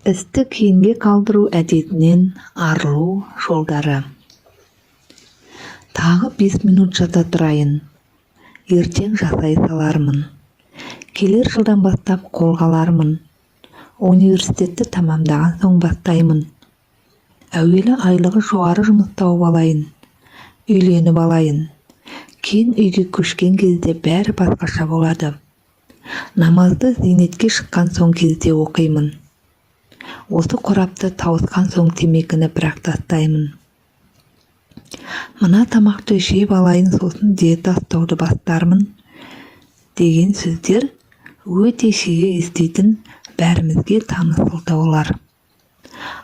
Істі кейінге қалдыру әдетінен арылу жолдары. Тағы 5 минут жата тұрайын. Ертең жасай салармын. Келер жылдан бастап қолға алармын. Университетті тамамдаған соң бастаймын. Әуелі айлығы жоғары жұмыс тауып алайын. Үйленіп алайын. Кейін үйге көшкен кезде бәрі басқаша болады. Намазды зейнетке шыққан соң кезде оқимын. Осы қорапты тауысқан соң темекіні бірақ тастаймын. Мына тамақты жеп алайын, сосын диета ұстауды бастармын деген сөздер өте жиі еститін бәрімізге таныс сылтаулар.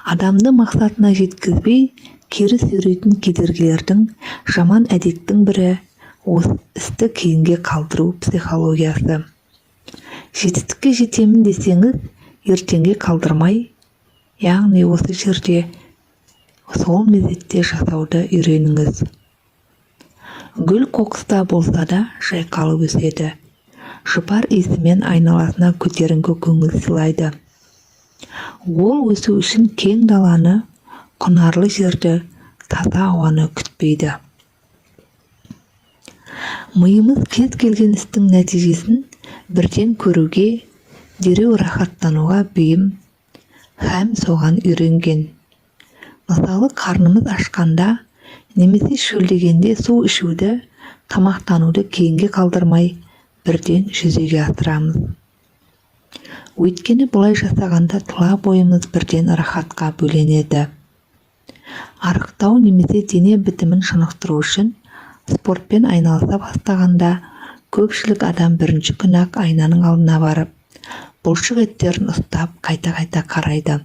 Адамды мақсатына жеткізбей кері сүйрейтін кедергілердің, жаман әдеттің бірі осы істі кейінге қалдыру психологиясы. Жетістікке жетемін десеңіз, ертеңге қалдырмай, яғни осы жерде сол мезетте жасауды үйреніңіз. Гүл қоқыста болса да жайқалып өседі. Жұпар иісімен айналасына көтеріңкі көңіл сыйлайды. Ол өсу үшін кең даланы, құнарлы жерді, таза ауаны күтпейді. Миымыз кез келген істің нәтижесін бірден көруге, дереу рахаттануға бейім һәм соған үйренген. Мысалы, қарнымыз ашқанда немесе шөлдегенде су ішуді, тамақтануды кейінге қалдырмай бірден жүзеге асырамыз. Өйткені бұлай жасағанда тұла бойымыз бірден рахатқа бөленеді. Арықтау немесе дене бітімін шынықтыру үшін спортпен айналыса бастағанда көпшілік адам бірінші күні-ақ айнаның алдына барып, бұлшық еттерін ұстап қайта-қайта қарайды.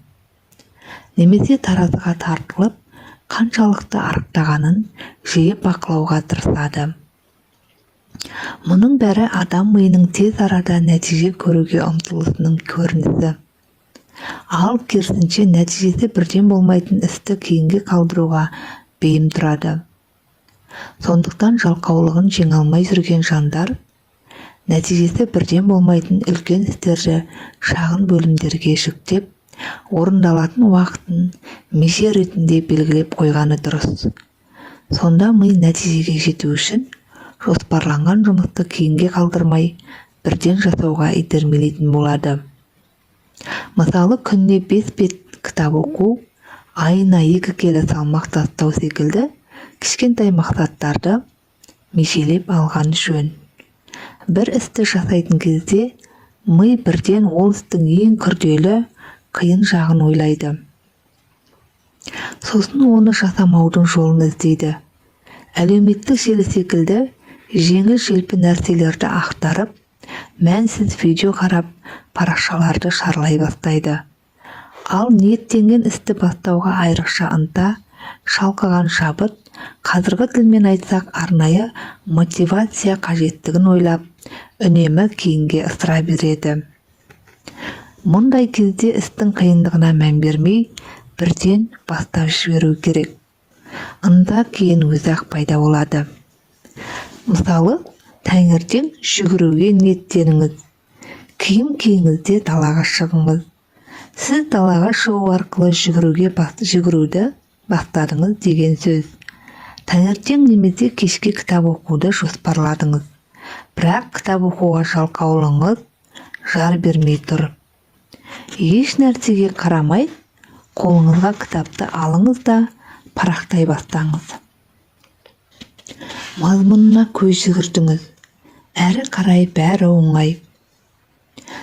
Немесе таразыға тартылып, қаншалықты арықтағанын жиі бақылауға тырысады. Мұның бәрі адам миының тез арада нәтиже көруге ұмтылысының көрінісі. Ал керісінше нәтижесі бірден болмайтын істі кейінге қалдыруға бейім тұрады. Сондықтан жалқаулығын жеңе алмай жүрген жандар нәтижесі бірден болмайтын үлкен істерді шағын бөлімдерге жүктеп, орындалатын уақытын меже ретінде белгілеп қойғаны дұрыс. Сонда ми нәтижеге жету үшін жоспарланған жұмысты кейінге қалдырмай бірден жасауға итермелейтін болады. Мысалы, күніне 5 бет кітап оқу, айына 2 келі салмақ тастау секілді кішкентай мақсаттарды межелеп алған жөн. Бір істі жасайтын кезде ми бірден ол істің ең күрделі, қиын жағын ойлайды. Сосын оны жасамаудың жолын іздейді. Әлеуметтік желі секілді жеңіл-желпі нәрселерді ақтарып, мәнсіз видео қарап, парақшаларды шарлай бастайды. Ал ниеттенген істі бастауға айрықша ынта, шалқыған шабыт, қазіргі тілмен айтсақ арнайы мотивация қажеттігін ойлап, үнемі кейінге ысыра береді. Мұндай кезде істің қиындығына мән бермей, бірден бастап жіберу керек. Ынта кейін өзі-ақ пайда болады. Мысалы, таңертең жүгіруге ниеттеніңіз. Киім киіңізде далаға шығыңыз. Сіз далаға шығу арқылы жүгіруді бастадыңыз деген сөз. Таңертең немесе кешке кітап оқуды жоспарладыңыз. Бірақ кітап оқуға жалқаулығыңыз жар бермей тұр. Еш нәрсеге қарамай, қолыңызға кітапты алыңыз да парақтай бастаңыз. Мазмұнына көз жүгіртіңіз. Әрі қарай бәрі оңай.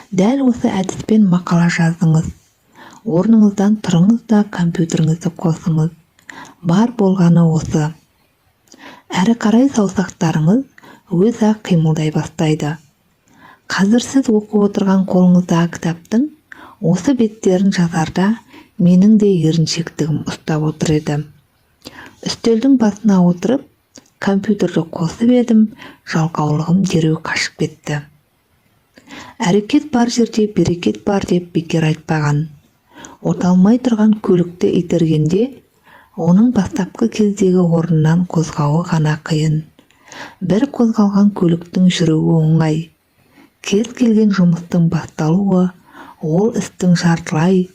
Дәл осы әдіспен мақала жаздыңыз. Орныңыздан тұрыңыз да компьютеріңізді қосыңыз. Бар болғаны осы. Әрі қарай саусақтарыңыз өз-ақ қимылдай бастайды. Қазір сіз оқып отырған қолыңыздағы кітаптың осы беттерін жазарда менің де еріншектігім ұстап отыр еді. Үстелдің басына отырып, компьютерді қосып едім, жалқаулығым дереу қашып кетті. Әрекет бар жерде берекет бар деп бекер айтпаған. Оталмай тұрған көлікті итергенде, оның бастапқы кездегі орнынан қозғауы ғана қиын. Бір қозғалған көліктің жүруі оңай. Кез келген жұмыстың басталуы, ол істің жартылай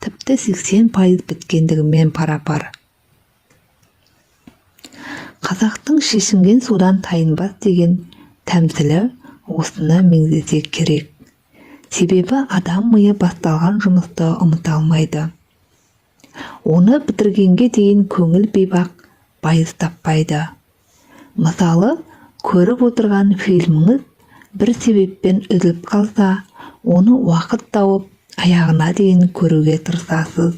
тіпті 80% біткендігімен пара-пар. Қазақтың шешінген судан тайынбас деген тәмсілі осыны меңзесе керек. Себебі адам миы басталған жұмысты ұмыта алмайды. Оны бітіргенге дейін көңіл бейбақ байыз таппайды. Мысалы, көріп отырған фильміңіз бір себеппен үзіліп қалса, оны уақыт тауып аяғына дейін көруге тырысасыз.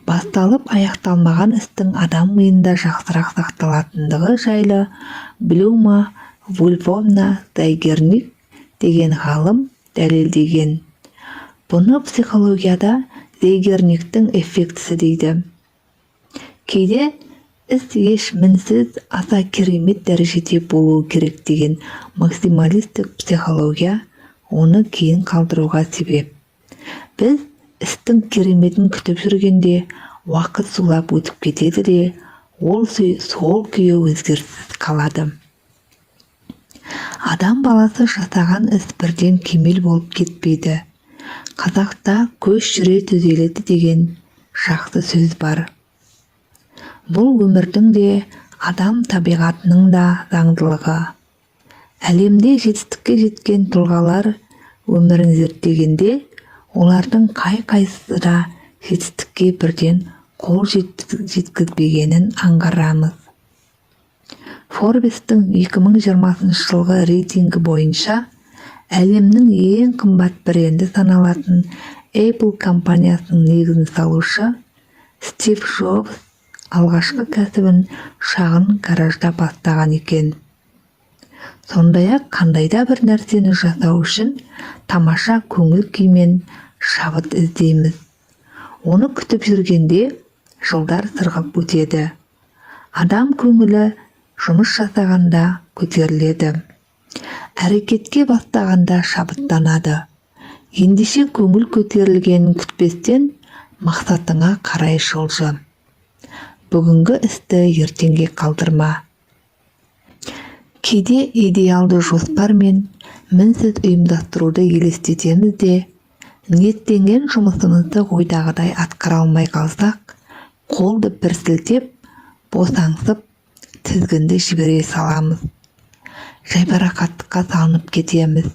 Басталып аяқталмаған істің адам миында жақсырақ сақталатындығы жайлы Блюма Вульфовна Зайгерник деген ғалым дәлелдеген. Бұны психологияда Зайгерниктің эффектісі дейді. Кейде іс еш мінсіз аса керемет дәрежеде болуы керек деген максималистік психология оны кейін қалдыруға себеп. Біз істің кереметін күтіп жүргенде уақыт сулап өтіп кетеді де, ол сол күйі өзгеріссіз қалады. Адам баласы жасаған іс бірден кемел болып кетпейді. Қазақта көз жүре түзеледі деген жақсы сөз бар. Бұл өмірдің де, адам табиғатының да заңдылығы. Әлемде жетістікке жеткен тұлғалар өмірін зерттегенде, олардың қай-қайсысы да жетістікке бірден қол жеткізбегенін аңғарамыз. Forbes-тің 2020 жылғы рейтингі бойынша әлемнің ең қымбат бренді саналатын Apple компаниясының негізін салушы Стив Джобс алғашқы кәсібін шағын гаражда бастаған екен. Сондай-ақ қандайда бір нәрсені жасау үшін тамаша көңіл күймен шабыт іздейміз. Оны күтіп жүргенде жылдар сырғып өтеді. Адам көңілі жұмыс жасағанда көтеріледі. Әрекетке бастағанда шабыттанады. Ендеше көңіл көтерілгенін күтпестен мақсатыңа қарай жылжы. Бүгінгі істі ертеңге қалдырма. Кейде идеалды жоспар мен мінсіз ұйымдастыруды елестетеміз де, ниеттенген жұмысымызды ойдағыдай атқара алмай қалсақ, қолды бір сілтеп, босаңсып, тізгінді жібере саламыз. Жайбарақаттыққа салынып кетеміз.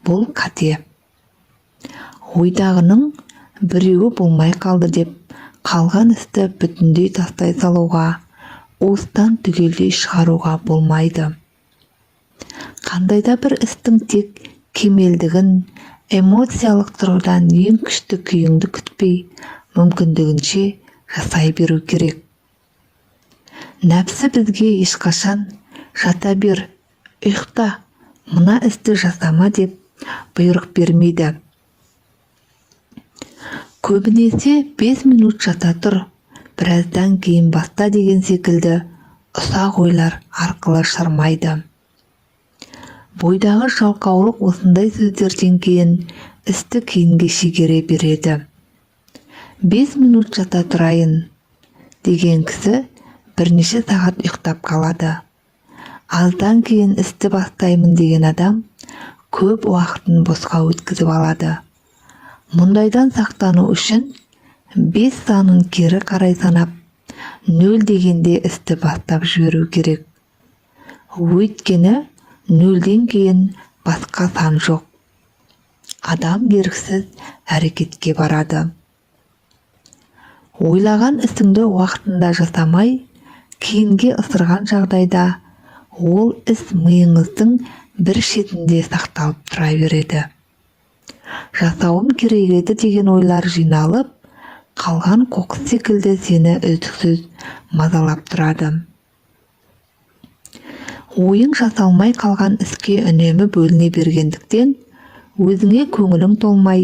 Бұл қате. Ойдағының біреуі болмай қалды деп, қалған істі бүтіндей тастай салуға, уыстан түгелдей шығаруға болмайды. Қандайда бір істің тек кемелдігін, эмоциялық тұрғыдан ең күшті күйіңді күтпей, мүмкіндігінше жасай беру керек. Нәпсі бізге ешқашан жата бер, ұйықта, мына істі жасама деп бұйрық бермейді. Көбінесе 5 минут жата тұр, біраздан кейін баста деген секілді ұсақ ойлар арқылы шырмайды. Бойдағы жалқаулық осындай сөздерден кейін істі кейінге шегере береді. 5 минут жата тұрайын деген кісі бірнеше сағат ұйықтап қалады. Аздан кейін істі бастаймын деген адам көп уақытын босқа өткізіп алады. Мұндайдан сақтану үшін 5 санын кері қарай санап, 0 дегенде істі бастап жіберу керек. Өйткені 0-ден кейін басқа сан жоқ. Адам еріксіз әрекетке барады. Ойлаған ісіңді уақытында жасамай, кейінге ысырған жағдайда, ол іс миыңыздың бір шетінде сақталып тұра береді. Жасауым керек еді деген ойлар жиналып, қалған қоқыс секілді сені үздіксіз мазалап тұрады. Ойың жасалмай қалған іске үнемі бөліне бергендіктен, өзіңе көңілің толмай,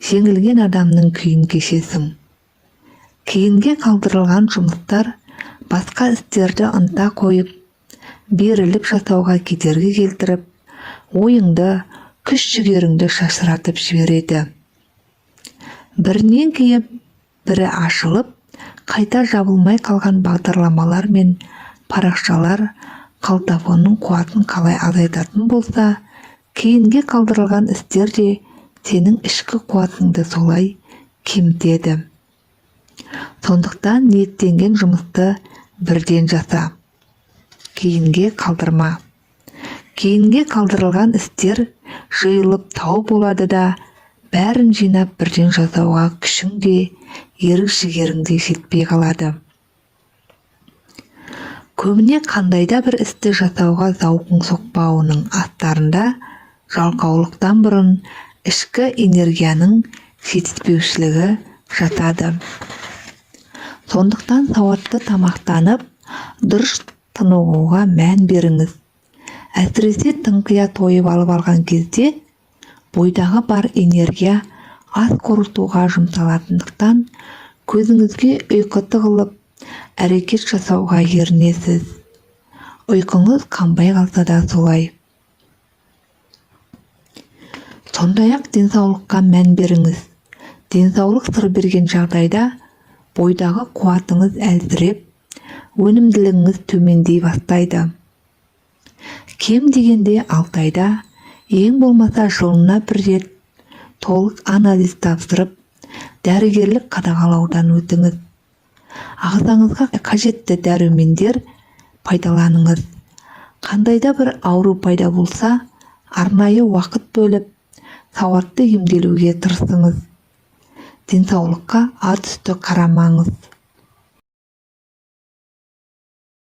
жеңілген адамның күйін кешесің. Кейінге қалдырылған жұмыстар басқа істерді ынта қойып, беріліп жасауға кедергі келтіріп, ойыңды, күш-жігеріңді шашыратып жібереді. Бірінен кейін бірі ашылып, қайта жабылмай қалған бағдарламалар мен парақшалар қалтафонның қуатын қалай азайтатын болса, кейінге қалдырылған істер де сенің ішкі қуатыңды солай кемітеді. Сондықтан ниеттенген жұмысты бірден жаса. Кейінге қалдырма. Кейінге қалдырылған істер жиылып тау болады да, бәрін жинап бірден жасауға күшің де, ерік-жігерің де жетпей қалады. Көбіне қандайда бір істі жасауға зауқың соқпауының астарында жалқаулықтан бұрын ішкі энергияның жетіспеушілігі жатады. Сондықтан сауатты тамақтанып, дұрыс тынығуға мән беріңіз. Әсіресе тыңқия тойып алып алған кезде бойдағы бар энергия ас қорытуға жұмсалатындықтан көзіңізге ұйқы тығылып, әрекет жасауға ерінесіз. Ұйқыңыз қанбай қалса да солай. Сондай-ақ денсаулыққа мән беріңіз. Денсаулық сыр берген жағдайда бойдағы қуатыңыз әлсіреп, өнімділігіңіз төмендей бастайды. Кем дегенде 6 айда, ең болмаса жылына бір рет толық анализ тапсырып, дәрігерлік қадағалаудан өтіңіз. Ағзаңызға қажетті дәрумендер пайдаланыңыз. Қандайда бір ауру пайда болса, арнайы уақыт бөліп, сауатты емделуге тырысыңыз. Денсаулыққа ат үсті қарамаңыз.